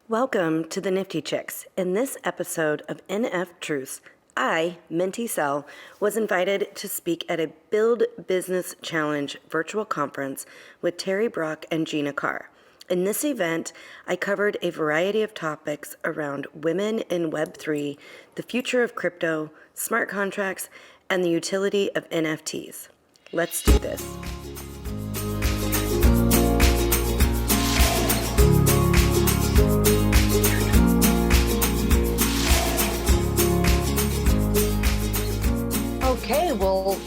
Welcome to the Nifty Chicks. In this episode of NFTruths, I, Mint-ECell, was invited to speak at a Build Business Challenge virtual conference with Terry Brock and Gina Carr. In this event, I covered a variety of topics around women in Web3, the future of crypto, smart contracts, and the utility of NFTs. Let's do this. Okay, well,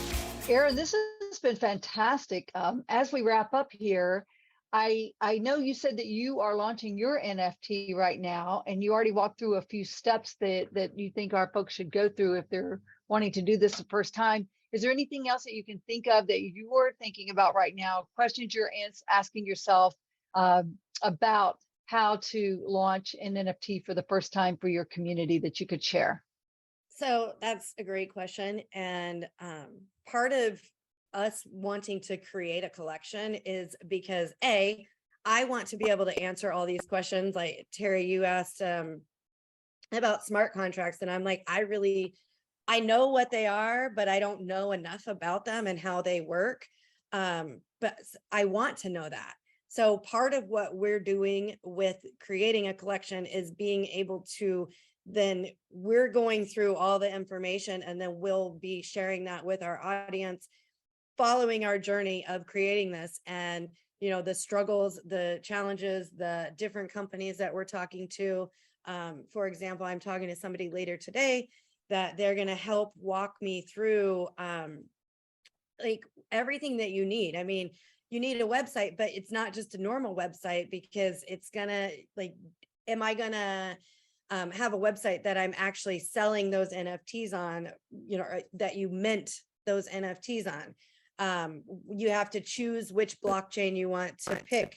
Erin, this has been fantastic. As we wrap up here, I know you said that you are launching your NFT right now, and you already walked through a few steps that you think our folks should go through if they're wanting to do this the first time. Is there anything else that you can think of that you're thinking about right now? Questions you're asking yourself about how to launch an NFT for the first time for your community that you could share? So that's a great question. And part of us wanting to create a collection is because I want to be able to answer all these questions. Like Terry, you asked about smart contracts, and I'm like, I know what they are, but I don't know enough about them and how they work. But I want to know that. So part of what we're doing with creating a collection is being able to then we're going through all the information, and then we'll be sharing that with our audience following our journey of creating this, and the struggles, the challenges, the different companies that we're talking to. For example, I'm talking to somebody later today that they're going to help walk me through like everything that you need. I mean, you need a website, but it's not just a normal website, because it's gonna am I gonna have a website that I'm actually selling those NFTs on, that you mint those NFTs on. You have to choose which blockchain you want to pick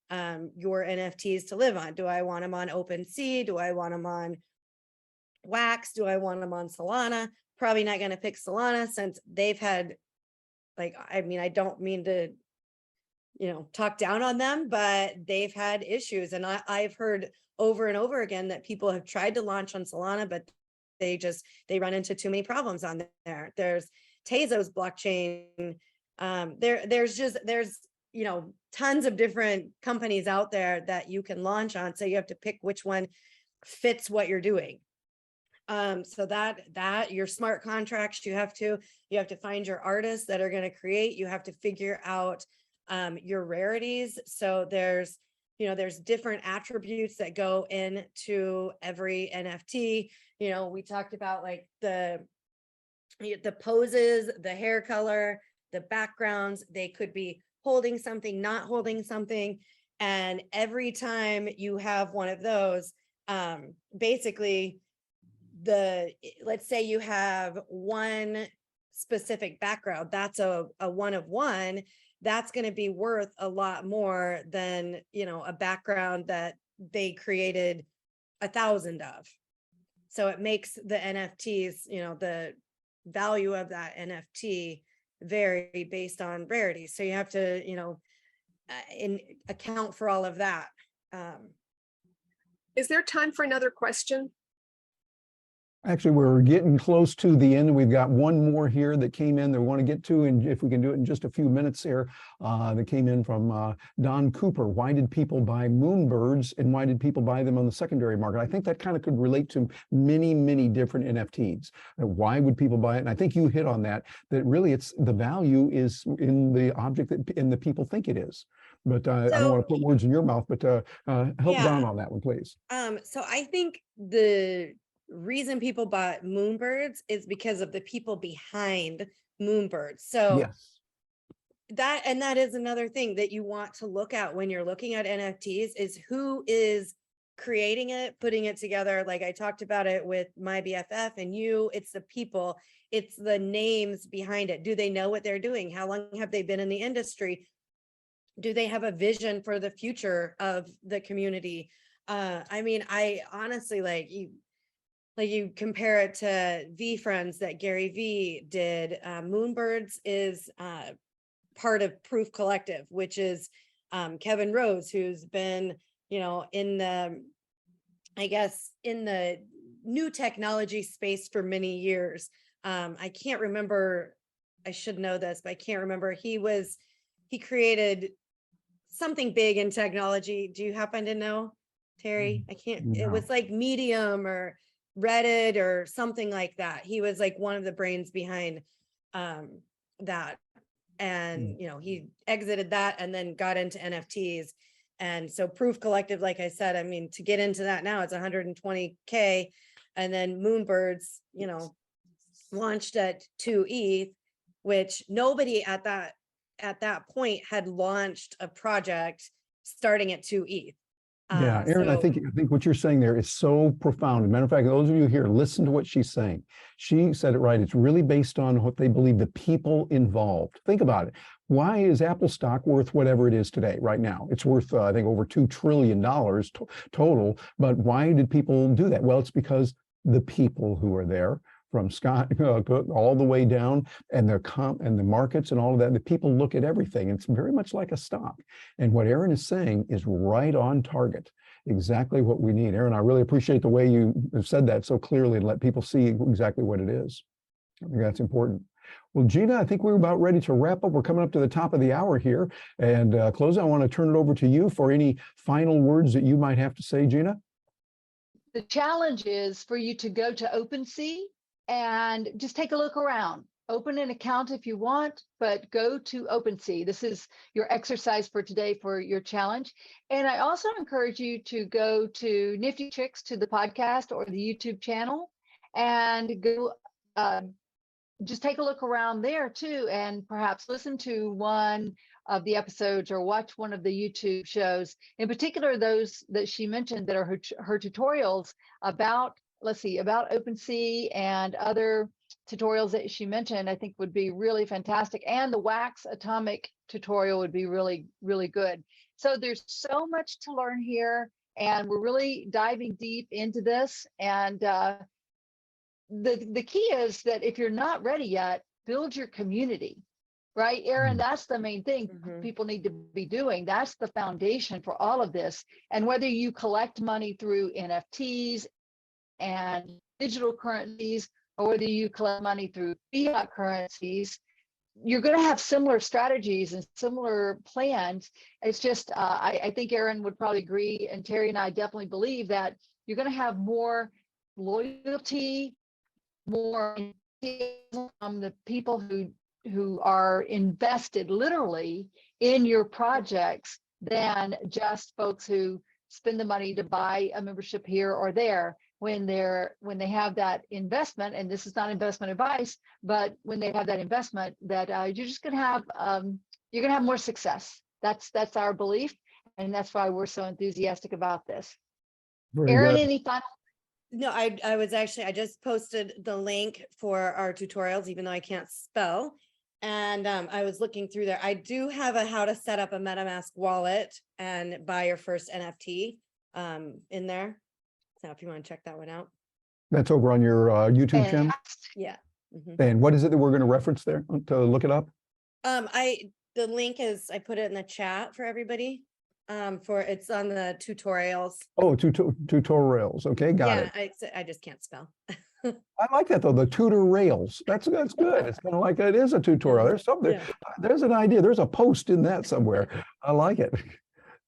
your NFTs to live on. Do I want them on OpenSea? Do I want them on Wax? Do I want them on Solana? Probably not going to pick Solana, since they've had, I don't mean to, talk down on them, but they've had issues. And I've heard over and over again that people have tried to launch on Solana, but they run into too many problems on there. There's 𝐥𝐤𝐤𝐬's blockchain. There's tons of different companies out there that you can launch on. So you have to pick which one fits what you're doing. So that your smart contracts, you have to find your artists that are going to create. You have to figure out your rarities. So there's different attributes that go into every NFT. We talked about like the poses, the hair color, the backgrounds. They could be holding something, not holding something. And every time you have one of those, basically let's say you have one specific background, that's a one of one. That's going to be worth a lot more than, a background that they created 1,000 of. So it makes the NFTs, the value of that NFT vary based on rarity. So you have to, account for all of that. Is there time for another question? Actually, we're getting close to the end, and we've got one more here that came in that we want to get to, and if we can do it in just a few minutes here, that came in from Don Cooper. Why did people buy moonbirds, and why did people buy them on the secondary market? I think that kind of could relate to many, many different NFTs. Why would people buy it? And I think you hit on that really it's the value is in the object and the people think it is. But I don't want to put words in your mouth, but help Don on that one, please. So I think the reason people bought moonbirds is because of the people behind moonbirds. So yes, that is another thing that you want to look at when you're looking at NFTs is who is creating it, putting it together. Like I talked about it with my BFF and you, it's the people, it's the names behind it. Do they know what they're doing? How long have they been in the industry? Do they have a vision for the future of the community? I honestly, you compare it to VeeFriends that Gary Vee did. Moonbirds is part of Proof Collective, which is Kevin Rose, who's been, in the I guess, in the new technology space for many years. I can't remember, I should know this, but I can't remember. He created something big in technology. Do you happen to know, Terry? I can't, it No. was like Medium or Reddit or something like that. He was like one of the brains behind that. And, you know, he exited that and then got into NFTs. And so Proof Collective, like I said, I mean, to get into that now, it's 120K. And then Moonbirds, you know, launched at 2 ETH, which nobody at that point had launched a project starting at 2 ETH. Yeah, Aaron, I think what you're saying there is so profound. As a matter of fact, those of you here, listen to what she's saying. She said it right. It's really based on what they believe the people involved. Think about it. Why is Apple stock worth whatever it is today, right now? It's worth, I think, over $2 trillion total. But why did people do that? Well, it's because the people who are there, from Scott all the way down, and the markets and all of that, the people look at everything. It's very much like a stock. And what Aaron is saying is right on target, exactly what we need. Aaron, I really appreciate the way you have said that so clearly and let people see exactly what it is. I think that's important. Well, Gina, I think we're about ready to wrap up. We're coming up to the top of the hour here, and close. I want to turn it over to you for any final words that you might have to say, Gina. The challenge is for you to go to OpenSea and just take a look around. Open an account if you want, but go to OpenSea. This is your exercise for today for your challenge. And I also encourage you to go to Nifty Chicks, to the podcast or the YouTube channel, and go just take a look around there too, and perhaps listen to one of the episodes or watch one of the YouTube shows, in particular those that she mentioned that are her tutorials about, let's see, about OpenSea and other tutorials that she mentioned, I think would be really fantastic. And the wax atomic tutorial would be really, really good. So there's so much to learn here, and we're really diving deep into this. And the key is that if you're not ready yet, build your community. Right, Aaron, that's the main thing people need to be doing. That's the foundation for all of this. And whether you collect money through NFTs and digital currencies, or whether you collect money through fiat currencies, you're going to have similar strategies and similar plans. It's just, I think Aaron would probably agree, and Terry and I definitely believe that you're going to have more loyalty, more from the people who are invested literally in your projects than just folks who spend the money to buy a membership here or there. When they have that investment, and this is not investment advice, but when they have that investment, that you're just going to have you're going to have more success. That's our belief, and that's why we're so enthusiastic about this. Very Aaron, good. any final? No, I just posted the link for our tutorials, even though I can't spell. And I was looking through there. I do have a how to set up a MetaMask wallet and buy your first NFT in there. So if you want to check that one out. That's over on your YouTube channel? Yeah. And what is it that we're going to reference there to look it up? The link is, I put it in the chat for everybody. It's on the tutorials. Oh, tutorials. Okay, got it. Yeah, I just can't spell. I like that though, the tutor rails. That's good. It's kind of like it is a tutorial. There's something, there's an idea. There's a post in that somewhere. I like it.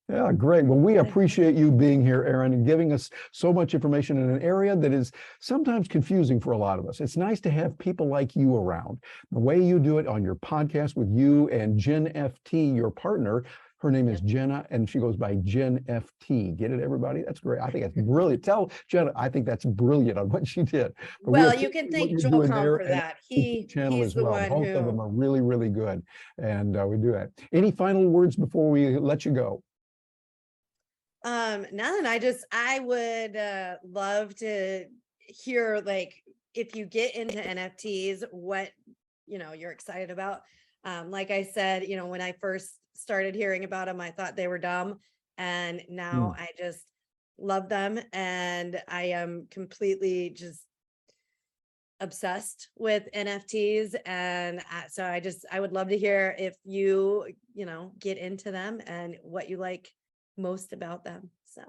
Yeah, great. Well, we appreciate you being here, Aaron, and giving us so much information in an area that is sometimes confusing for a lot of us. It's nice to have people like you around. The way you do it on your podcast with you and Jen FT, your partner. Her name is Jenna, and she goes by Jen FT. Get it, everybody? That's great. I think that's brilliant. Tell Jenna, I think that's brilliant on what she did. But well, you can thank 𝐥𝐤𝐿 for that. He's the one Both of them are really, really good, and we do that. Any final words before we let you go? None. I would love to hear, like, if you get into NFTs, what you're excited about. Like I said, when I first started hearing about them, I thought they were dumb, and now I just love them, and I am completely just obsessed with NFTs. And so I would love to hear if you get into them and what you like most about them. So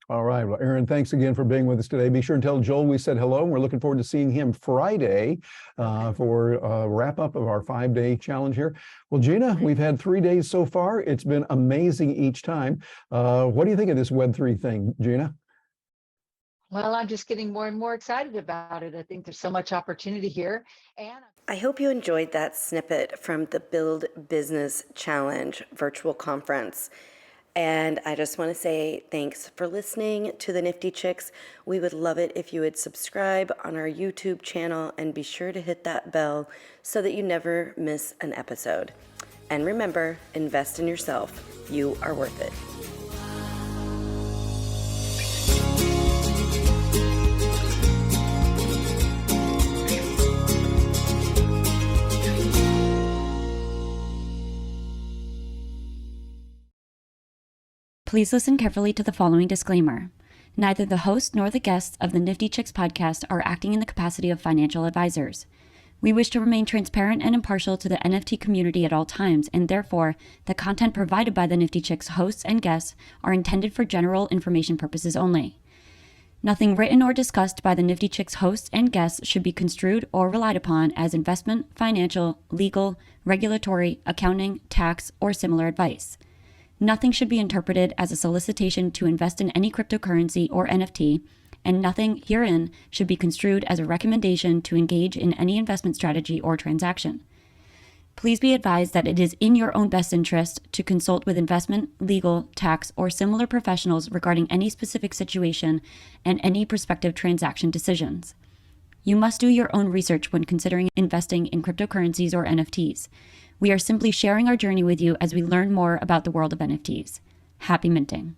All right. Well, Aaron, thanks again for being with us today. Be sure and tell Joel we said hello, and we're looking forward to seeing him Friday for a wrap up of our 5-day challenge here. Well, Gina, we've had 3 days so far. It's been amazing each time. What do you think of this Web3 thing, Gina? Well, I'm just getting more and more excited about it. I think there's so much opportunity here. And I hope you enjoyed that snippet from the Build Business Challenge virtual conference. And I just want to say thanks for listening to the Nifty Chicks. We would love it if you would subscribe on our YouTube channel and be sure to hit that bell so that you never miss an episode. And remember, invest in yourself. You are worth it. Please listen carefully to the following disclaimer. Neither the host nor the guests of the Nifty Chicks podcast are acting in the capacity of financial advisors. We wish to remain transparent and impartial to the NFT community at all times, and therefore, the content provided by the Nifty Chicks hosts and guests are intended for general information purposes only. Nothing written or discussed by the Nifty Chicks hosts and guests should be construed or relied upon as investment, financial, legal, regulatory, accounting, tax, or similar advice. Nothing should be interpreted as a solicitation to invest in any cryptocurrency or NFT, and nothing herein should be construed as a recommendation to engage in any investment strategy or transaction. Please be advised that it is in your own best interest to consult with investment, legal, tax, or similar professionals regarding any specific situation and any prospective transaction decisions. You must do your own research when considering investing in cryptocurrencies or NFTs. We are simply sharing our journey with you as we learn more about the world of NFTs. Happy minting.